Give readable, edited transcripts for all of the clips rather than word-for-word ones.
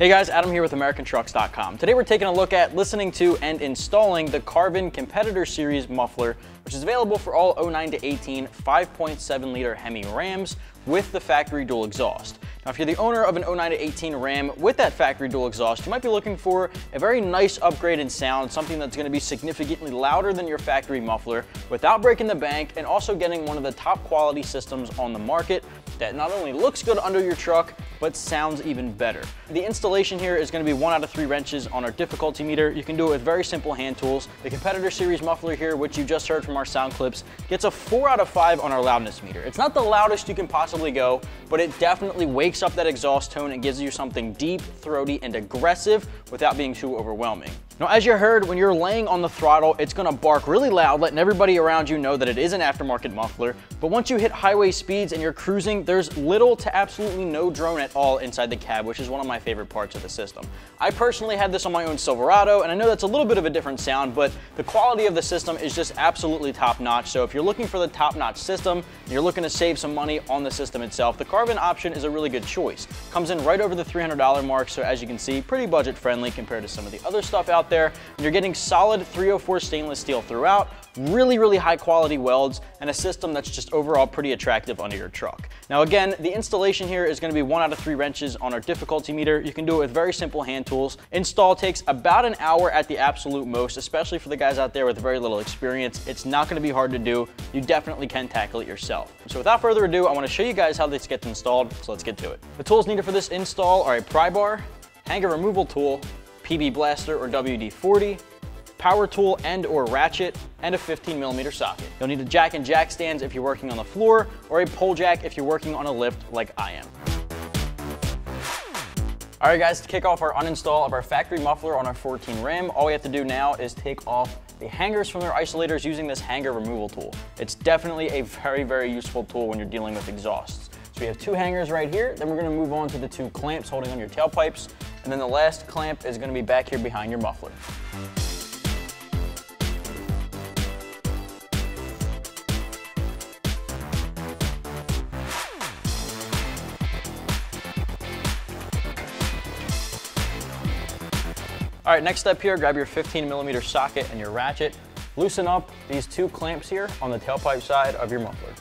Hey guys, Adam here with AmericanTrucks.com. Today we're taking a look at listening to and installing the Carbon Competitor Series muffler, which is available for all 09 to 18 5.7 liter Hemi Rams with the factory dual exhaust. Now, if you're the owner of an 09 to 18 Ram with that factory dual exhaust, you might be looking for a very nice upgrade in sound, something that's going to be significantly louder than your factory muffler without breaking the bank, and also getting one of the top quality systems on the market that not only looks good under your truck, but sounds even better. The installation here is going to be 1 out of 3 wrenches on our difficulty meter. You can do it with very simple hand tools. The Competitor Series muffler here, which you just heard from our sound clips, gets a 4 out of 5 on our loudness meter. It's not the loudest you can possibly go, but it definitely wakes up that exhaust tone and gives you something deep, throaty, and aggressive without being too overwhelming. Now, as you heard, when you're laying on the throttle, it's gonna bark really loud, letting everybody around you know that it is an aftermarket muffler. But once you hit highway speeds and you're cruising, there's little to absolutely no drone at all inside the cab, which is one of my favorite parts of the system. I personally had this on my own Silverado, and I know that's a little bit of a different sound, but the quality of the system is just absolutely top-notch. So if you're looking for the top-notch system, and you're looking to save some money on the system itself, the Carbon option is a really good choice. Comes in right over the $300 mark, so as you can see, pretty budget-friendly compared to some of the other stuff out there. And you're getting solid 304 stainless steel throughout, really high quality welds, and a system that's just overall pretty attractive under your truck. Now again, the installation here is going to be 1 out of 3 wrenches on our difficulty meter. You can do it with very simple hand tools. Install takes about an hour at the absolute most, especially for the guys out there with very little experience. It's not going to be hard to do. You definitely can tackle it yourself. So without further ado, I want to show you guys how this gets installed, so let's get to it. The tools needed for this install are a pry bar, hanger removal tool, PB Blaster or WD-40, power tool and or ratchet, and a 15mm socket. You'll need a jack and jack stands if you're working on the floor, or a pole jack if you're working on a lift like I am. All right guys, to kick off our uninstall of our factory muffler on our 14 Ram, all we have to do now is take off the hangers from their isolators using this hanger removal tool. It's definitely a very useful tool when you're dealing with exhausts. So we have 2 hangers right here, then we're gonna move on to the 2 clamps holding on your tailpipes, and then the last clamp is gonna be back here behind your muffler. All right, next step here, grab your 15mm socket and your ratchet. Loosen up these 2 clamps here on the tailpipe side of your muffler.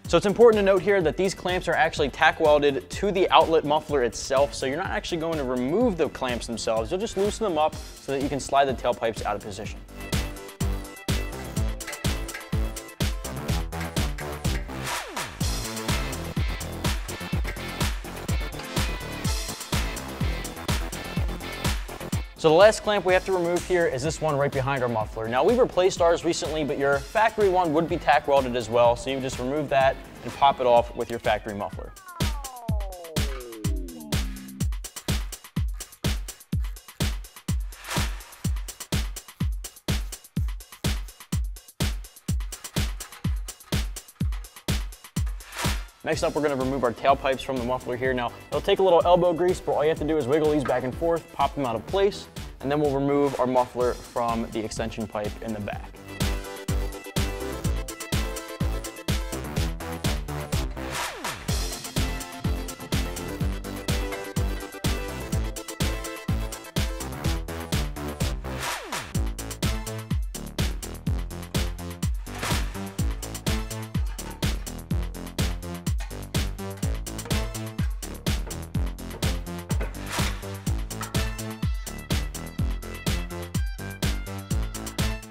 So it's important to note here that these clamps are actually tack welded to the outlet muffler itself, so you're not actually going to remove the clamps themselves. You'll just loosen them up so that you can slide the tailpipes out of position. So the last clamp we have to remove here is this one right behind our muffler. Now we've replaced ours recently, but your factory one would be tack welded as well, so you just remove that and pop it off with your factory muffler. Next up, we're going to remove our tailpipes from the muffler here. Now, it'll take a little elbow grease, but all you have to do is wiggle these back and forth, pop them out of place, and then we'll remove our muffler from the extension pipe in the back.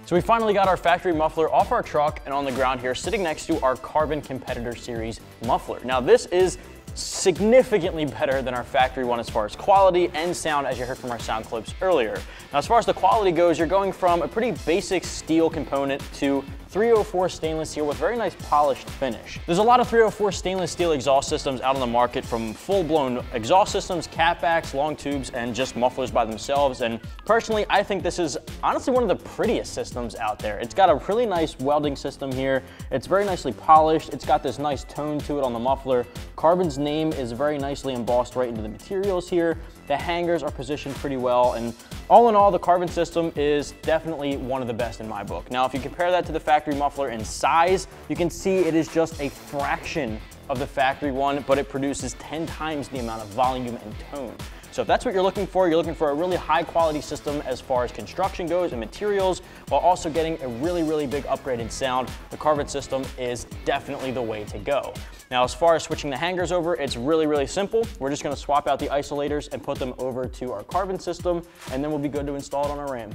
So we finally got our factory muffler off our truck and on the ground here, sitting next to our Carbon Competitor Series muffler. Now this is significantly better than our factory one as far as quality and sound, as you heard from our sound clips earlier. Now as far as the quality goes, you're going from a pretty basic steel component to 304 stainless here with very nice polished finish. There's a lot of 304 stainless steel exhaust systems out on the market, from full-blown exhaust systems, catbacks, long tubes, and just mufflers by themselves. And personally, I think this is honestly one of the prettiest systems out there. It's got a really nice welding system here. It's very nicely polished. It's got this nice tone to it on the muffler. Carbon's name is very nicely embossed right into the materials here. The hangers are positioned pretty well, and all in all, the Carbon system is definitely one of the best in my book. Now, if you compare that to the factory muffler in size, you can see it is just a fraction of the factory one, but it produces 10 times the amount of volume and tone. So if that's what you're looking for a really high quality system as far as construction goes and materials, while also getting a really big upgrade in sound, the Carbon system is definitely the way to go. Now, as far as switching the hangers over, it's really simple. We're just gonna swap out the isolators and put them over to our Carbon system, and then we'll be good to install it on our Ram.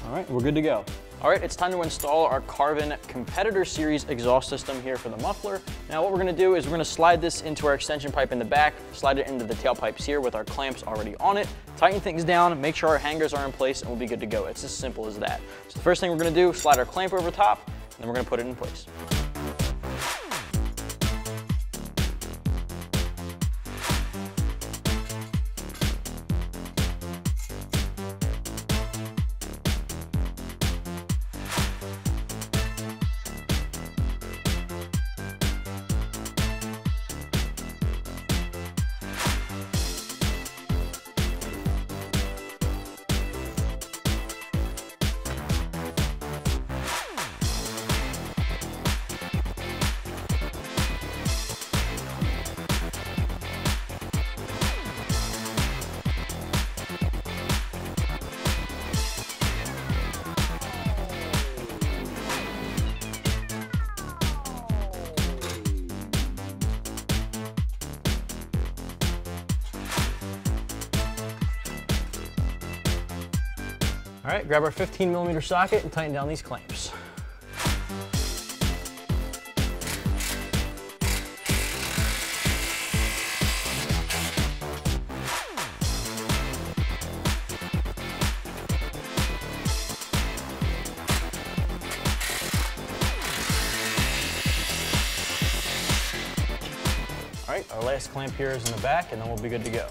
All right, we're good to go. All right, it's time to install our Carbon Competitor Series exhaust system here for the muffler. Now what we're gonna do is we're gonna slide this into our extension pipe in the back, slide it into the tailpipes here with our clamps already on it, tighten things down, make sure our hangers are in place, and we'll be good to go. It's as simple as that. So the first thing we're gonna do, slide our clamp over top, and then we're gonna put it in place. All right, grab our 15mm socket and tighten down these clamps. All right, our last clamp here is in the back, and then we'll be good to go.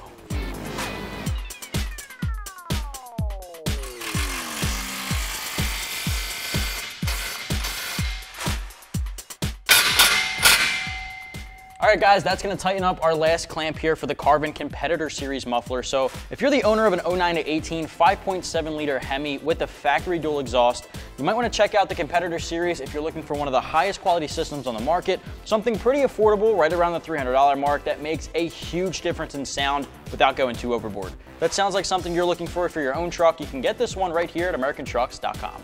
All right, guys, that's gonna tighten up our last clamp here for the Carbon Competitor Series muffler. So if you're the owner of an 09 to 18 5.7 liter Hemi with the factory dual exhaust, you might wanna check out the Competitor Series if you're looking for one of the highest quality systems on the market, something pretty affordable, right around the $300 mark, that makes a huge difference in sound without going too overboard. If that sounds like something you're looking for your own truck, you can get this one right here at AmericanTrucks.com.